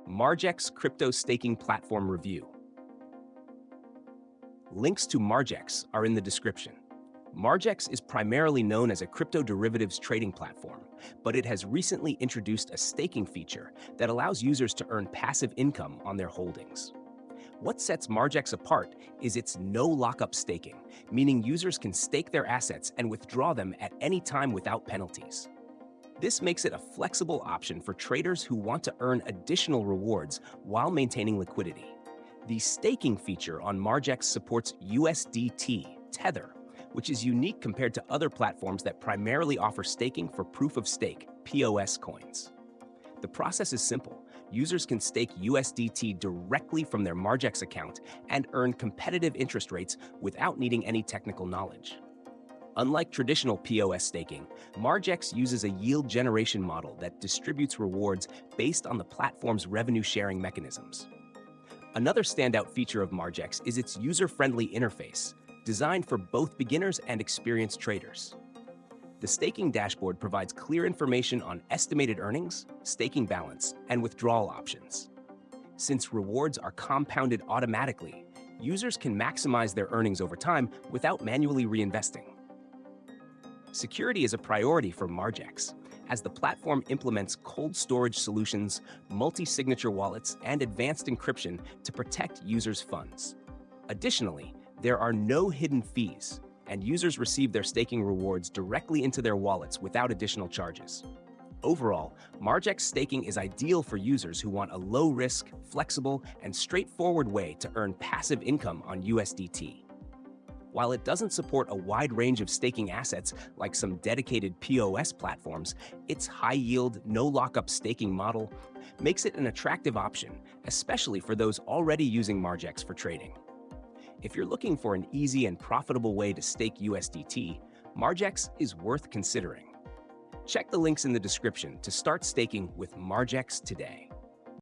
Margex Crypto Staking Platform Review. Links to Margex are in the description. Margex is primarily known as a crypto derivatives trading platform, but it has recently introduced a staking feature that allows users to earn passive income on their holdings. What sets Margex apart is its no lockup staking, meaning users can stake their assets and withdraw them at any time without penalties. This makes it a flexible option for traders who want to earn additional rewards while maintaining liquidity. The staking feature on Margex supports USDT Tether, which is unique compared to other platforms that primarily offer staking for proof-of-stake (POS) coins. The process is simple. Users can stake USDT directly from their Margex account and earn competitive interest rates without needing any technical knowledge. Unlike traditional POS staking, Margex uses a yield generation model that distributes rewards based on the platform's revenue-sharing mechanisms. Another standout feature of Margex is its user-friendly interface, designed for both beginners and experienced traders. The staking dashboard provides clear information on estimated earnings, staking balance, and withdrawal options. Since rewards are compounded automatically, users can maximize their earnings over time without manually reinvesting. Security is a priority for Margex, as the platform implements cold storage solutions, multi-signature wallets, and advanced encryption to protect users' funds. Additionally, there are no hidden fees, and users receive their staking rewards directly into their wallets without additional charges. Overall, Margex staking is ideal for users who want a low-risk, flexible, and straightforward way to earn passive income on USDT. While it doesn't support a wide range of staking assets like some dedicated POS platforms, its high-yield, no-lockup staking model makes it an attractive option, especially for those already using Margex for trading. If you're looking for an easy and profitable way to stake USDT, Margex is worth considering. Check the links in the description to start staking with Margex today.